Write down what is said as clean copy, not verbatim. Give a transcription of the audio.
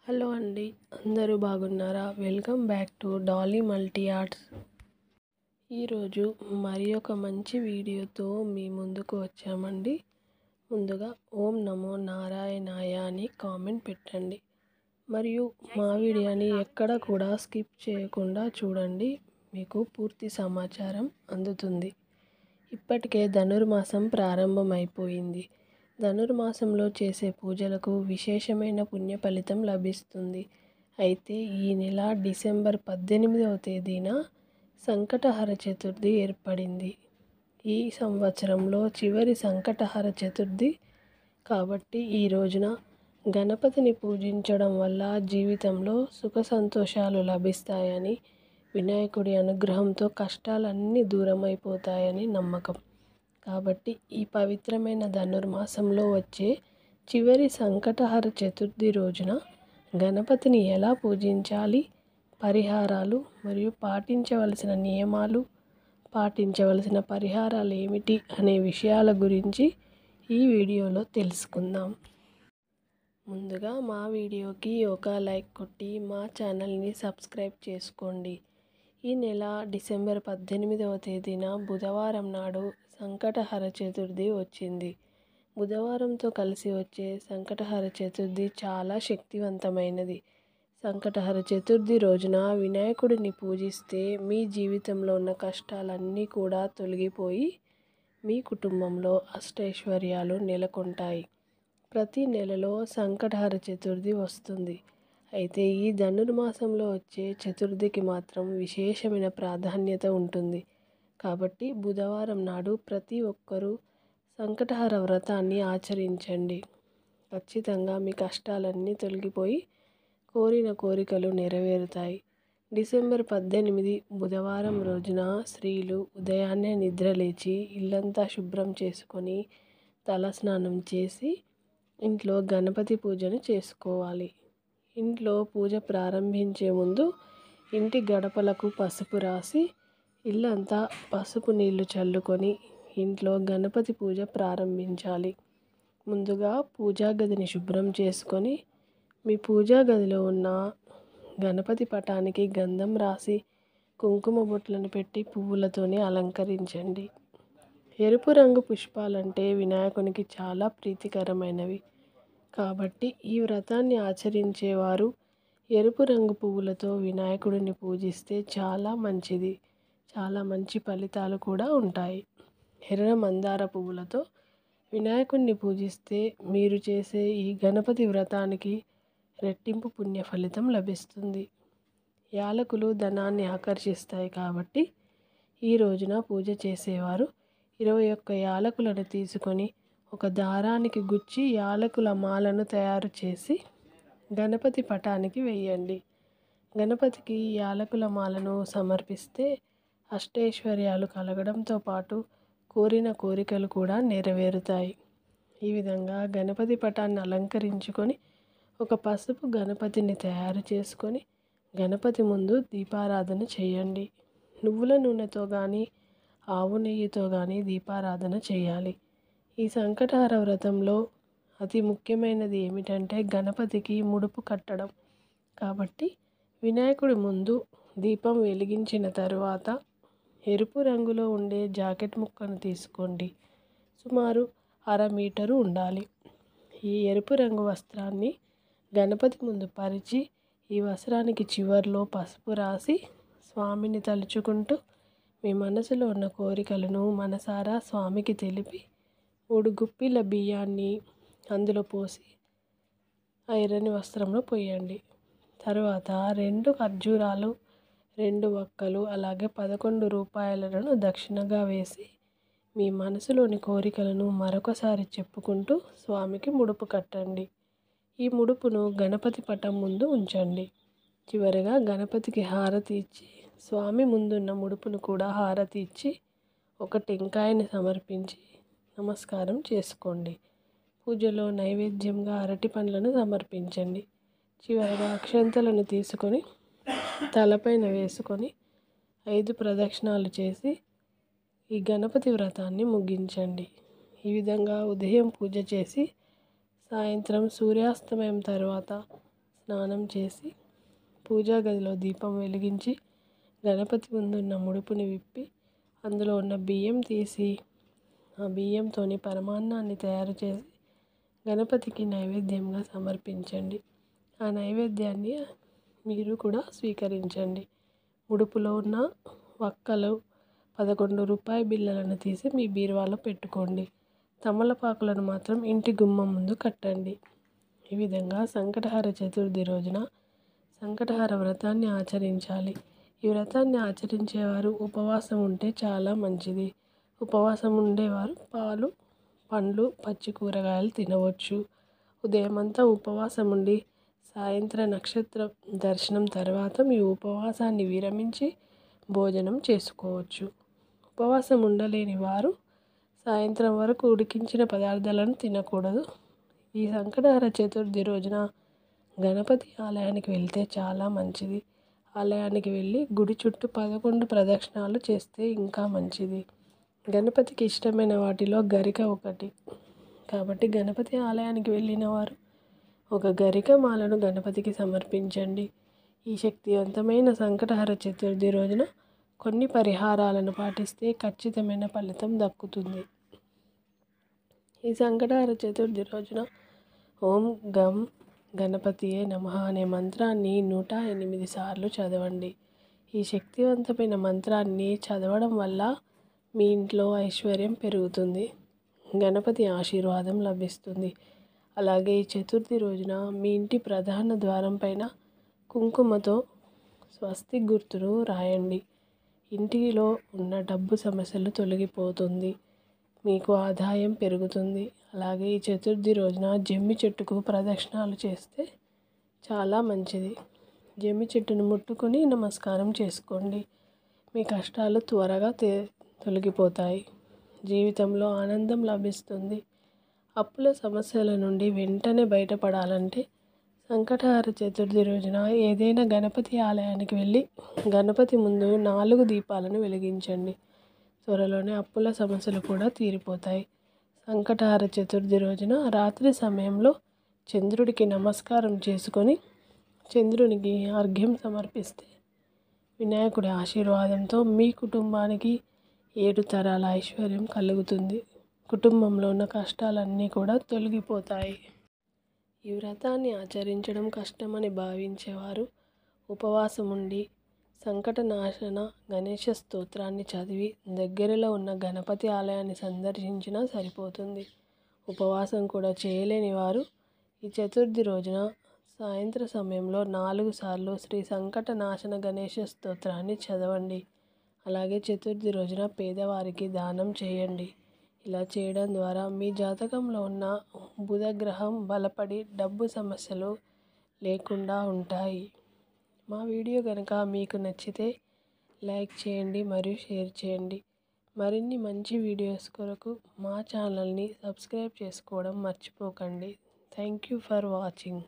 Hello అండి, అందరూ బాగున్నారా? Welcome back to Dolly multi arts. ఈరోజు మరి ఒక మంచి వీడియోతో మీ ముందుకు వచ్చామండి. ముందుగా ఓం నమో నారాయణాయ అని కామెంట్ పెట్టండి. మరియు మా వీడియోని ఎక్కడ కూడా స్కిప్ చేయకుండా చూడండి, మీకు పూర్తి సమాచారం అందుతుంది. ఇప్పటికే ధనుర్మాసం ప్రారంభమైపోయింది. ధనుర్మాసంలో చేసే పూజలకు విశేషమైన పుణ్య ఫలితం లభిస్తుంది. అయితే ఈ నెల డిసెంబర్ 18వ తేదీన సంకటహర చతుర్థి ఏర్పడింది. ఈ సంవత్సరంలో చివరి సంకటహర చతుర్థి కాబట్టి ఈ రోజున గణపతిని పూజించడం వల్ల జీవితంలో సుఖ సంతోషాలు లభిస్తాయని, వినాయకుడి అనుగ్రహంతో కష్టాలన్నీ దూరమైపోతాయని నమ్మకం. కాబట్టి ఈ పవిత్రమైన ధనుర్మాసంలో వచ్చే చివరి సంకటహర చతుర్థి రోజున గణపతిని ఎలా పూజించాలి, పరిహారాలు మరియు పాటించవలసిన నియమాలు, పాటించవలసిన పరిహారాలు ఏమిటి అనే విషయాల గురించి ఈ వీడియోలో తెలుసుకుందాం. ముందుగా మా వీడియోకి ఒక లైక్ కొట్టి మా ఛానల్ని సబ్స్క్రైబ్ చేసుకోండి. ఈ నెల డిసెంబర్ 18వ తేదీన బుధవారం నాడు సంకటహర చతుర్థి వచ్చింది. బుధవారంతో కలిసి వచ్చే సంకటహర చతుర్థి చాలా శక్తివంతమైనది. సంకటహర చతుర్థి రోజున వినాయకుడిని పూజిస్తే మీ జీవితంలో ఉన్న కష్టాలన్నీ కూడా తొలగిపోయి మీ కుటుంబంలో అష్టైశ్వర్యాలు నెలకొంటాయి. ప్రతి నెలలో సంకటహర చతుర్థి వస్తుంది. అయితే ఈ ధనుర్మాసంలో వచ్చే చతుర్థికి మాత్రం విశేషమైన ప్రాధాన్యత ఉంటుంది. కాబట్టి బుధవారం నాడు ప్రతి ఒక్కరూ సంకటహర వ్రతాన్ని ఆచరించండి. ఖచ్చితంగా మీ కష్టాలన్నీ తొలగిపోయి కోరిన కోరికలు నెరవేరుతాయి. డిసెంబర్ 18 బుధవారం రోజున స్త్రీలు ఉదయాన్నే నిద్రలేచి ఇల్లంతా శుభ్రం చేసుకొని తలస్నానం చేసి ఇంట్లో గణపతి పూజను చేసుకోవాలి. ఇంట్లో పూజ ప్రారంభించే ముందు ఇంటి గడపలకు పసుపు రాసి ఇల్లంతా పసుపు నీళ్లు చల్లుకొని ఇంట్లో గణపతి పూజ ప్రారంభించాలి. ముందుగా పూజా గదిని శుభ్రం చేసుకొని మీ పూజా గదిలో ఉన్న గణపతి పటానికి గంధం రాసి కుంకుమ బొట్లను పెట్టి పువ్వులతోనే అలంకరించండి. ఎరుపు రంగు పుష్పాలంటే వినాయకునికి చాలా ప్రీతికరమైనవి. కాబట్టి ఈ వ్రతాన్ని ఆచరించేవారు ఎరుపు రంగు పువ్వులతో వినాయకుడిని పూజిస్తే చాలా మంచిది. చాలా మంచి ఫలితాలు కూడా ఉంటాయి. ఎర్ర మందార పువ్వులతో వినాయకుడిని పూజిస్తే మీరు చేసే ఈ గణపతి వ్రతానికి రెట్టింపు పుణ్య ఫలితం లభిస్తుంది. యాలకులు ధనాన్ని ఆకర్షిస్తాయి కాబట్టి ఈ రోజున పూజ చేసేవారు 21 యాలకులను తీసుకొని ఒక దారానికి గుచ్చి యాలకుల మాలను తయారు చేసి గణపతి పటానికి వేయండి. గణపతికి యాలకుల మాలను సమర్పిస్తే అష్టైశ్వర్యాలు కలగడంతో పాటు కోరిన కోరికలు కూడా నెరవేరుతాయి. ఈ విధంగా గణపతి పటాన్ని అలంకరించుకొని ఒక పసుపు గణపతిని తయారు చేసుకొని గణపతి ముందు దీపారాధన చేయండి. నువ్వుల నూనెతో కానీ ఆవు నెయ్యితో కానీ దీపారాధన చేయాలి. ఈ సంకటహర వ్రతంలో అతి ముఖ్యమైనది ఏమిటంటే గణపతికి ముడుపు కట్టడం. కాబట్టి వినాయకుడి ముందు దీపం వెలిగించిన తరువాత ఎరుపు రంగులో ఉండే జాకెట్ ముక్కను తీసుకోండి. సుమారు 1/2 మీటరు ఉండాలి. ఈ ఎరుపు రంగు వస్త్రాన్ని గణపతి ముందు పరిచి ఈ వస్త్రానికి చివర్లో పసుపు రాసి స్వామిని తలుచుకుంటూ మీ మనసులో ఉన్న కోరికలను మనసారా స్వామికి తెలిపి 3 గుప్పిల బియ్యాన్ని అందులో పోసి ఆ ఎర్రని వస్త్రంలో పోయండి. తర్వాత 2 ఖర్జూరాలు, 2 వక్కలు అలాగే 11 రూపాయలను దక్షిణగా వేసి మీ మనసులోని కోరికలను మరొకసారి చెప్పుకుంటూ స్వామికి ముడుపు కట్టండి. ఈ ముడుపును గణపతి పటం ముందు ఉంచండి. చివరగా గణపతికి హారతి ఇచ్చి స్వామి ముందున్న ముడుపును కూడా హారతి ఇచ్చి ఒక టెంకాయని సమర్పించి నమస్కారం చేసుకోండి. పూజలో నైవేద్యంగా అరటి పండ్లను సమర్పించండి. చివరగా అక్షంతలను తీసుకొని తలపైన వేసుకొని 5 ప్రదక్షిణాలు చేసి ఈ గణపతి వ్రతాన్ని ముగించండి. ఈ విధంగా ఉదయం పూజ చేసి సాయంత్రం సూర్యాస్తమయం తర్వాత స్నానం చేసి పూజా గదిలో దీపం వెలిగించి గణపతి ముందున్న ముడుపుని విప్పి అందులో ఉన్న బియ్యం తీసి ఆ బియ్యంతోని పరమాన్నాన్ని తయారు చేసి గణపతికి నైవేద్యంగా సమర్పించండి. ఆ నైవేద్యాన్ని మీరు కూడా స్వీకరించండి. ముడుపులో ఉన్న వక్కలు 11 రూపాయి బిళ్ళలను తీసి మీ బీరువాలో పెట్టుకోండి. తమలపాకులను మాత్రం ఇంటి గుమ్మం ముందు కట్టండి. ఈ విధంగా సంకటహర చతుర్థి రోజున సంకటహర వ్రతాన్ని ఆచరించాలి. ఈ వ్రతాన్ని ఆచరించేవారు ఉపవాసం ఉంటే చాలా మంచిది. ఉపవాసం ఉండేవారు పాలు, పండ్లు, పచ్చి కూరగాయలు తినవచ్చు. ఉదయమంతా ఉపవాసం ఉండి సాయంత్రం నక్షత్ర దర్శనం తర్వాత మీ ఉపవాసాన్ని విరమించి భోజనం చేసుకోవచ్చు. ఉపవాసం ఉండలేని వారు సాయంత్రం వరకు ఉడికించిన పదార్థాలను తినకూడదు. ఈ సంకటహర చతుర్థి రోజున గణపతి ఆలయానికి వెళ్తే చాలా మంచిది. ఆలయానికి వెళ్ళి గుడి చుట్టూ 11 ప్రదక్షిణాలు చేస్తే ఇంకా మంచిది. గణపతికి ఇష్టమైన వాటిలో గరిక ఒకటి. కాబట్టి గణపతి ఆలయానికి వెళ్ళిన వారు ఒక గరిక మాలను గణపతికి సమర్పించండి. ఈ శక్తివంతమైన సంకటహర చతుర్థి రోజున కొన్ని పరిహారాలను పాటిస్తే ఖచ్చితమైన ఫలితం దక్కుతుంది. ఈ సంకటహర చతుర్థి రోజున ఓం గం గణపతియే నమః అనే మంత్రాన్ని 108 సార్లు చదవండి. ఈ శక్తివంతమైన మంత్రాన్ని చదవడం వల్ల మీ ఇంట్లో ఐశ్వర్యం పెరుగుతుంది, గణపతి ఆశీర్వాదం లభిస్తుంది. అలాగే ఈ చతుర్థి రోజున మీ ఇంటి ప్రధాన ద్వారం పైన కుంకుమతో స్వస్తి గుర్తును రాయండి. ఇంటిలో ఉన్న డబ్బు సమస్యలు తొలగిపోతుంది, మీకు ఆదాయం పెరుగుతుంది. అలాగే ఈ చతుర్థి రోజున జమ్మి చెట్టుకు ప్రదక్షిణాలు చేస్తే చాలా మంచిది. జమ్మి చెట్టును ముట్టుకొని నమస్కారం చేసుకోండి. మీ కష్టాలు త్వరగా తొలగిపోతాయి, జీవితంలో ఆనందం లభిస్తుంది. అప్పుల సమస్యల నుండి వెంటనే బయటపడాలంటే సంకటహర చతుర్థి రోజున ఏదైనా గణపతి ఆలయానికి వెళ్ళి గణపతి ముందు 4 దీపాలను వెలిగించండి. త్వరలోనే అప్పుల సమస్యలు కూడా తీరిపోతాయి. సంకటహర చతుర్థి రోజున రాత్రి సమయంలో చంద్రుడికి నమస్కారం చేసుకొని చంద్రునికి అర్ఘ్యం సమర్పిస్తే వినాయకుడి ఆశీర్వాదంతో మీ కుటుంబానికి 7 తరాల ఐశ్వర్యం కలుగుతుంది. కుటుంబంలో ఉన్న కష్టాలన్నీ కూడా తొలగిపోతాయి. ఈ వ్రతాన్ని ఆచరించడం కష్టమని భావించేవారు ఉపవాసం ఉండి సంకటనాశన గణేశ స్తోత్రాన్ని చదివి దగ్గరలో ఉన్న గణపతి ఆలయాన్ని సందర్శించినా సరిపోతుంది. ఉపవాసం కూడా చేయలేని వారు ఈ చతుర్థి రోజున సాయంత్రం సమయంలో 4 సార్లు శ్రీ సంకటనాశన గణేశ స్తోత్రాన్ని చదవండి. అలాగే చతుర్థి రోజున పేదవారికి దానం చేయండి. ఇలా చేయడం ద్వారా మీ జాతకంలో ఉన్న బుధగ్రహం బలపడి డబ్బు సమస్యలు లేకుండా ఉంటాయి. మా వీడియో కనుక మీకు నచ్చితే లైక్ చేయండి మరియు షేర్ చేయండి. మరిన్ని మంచి వీడియోస్ కొరకు మా ఛానల్ని సబ్స్క్రైబ్ చేసుకోవడం మర్చిపోకండి. Thank you for watching.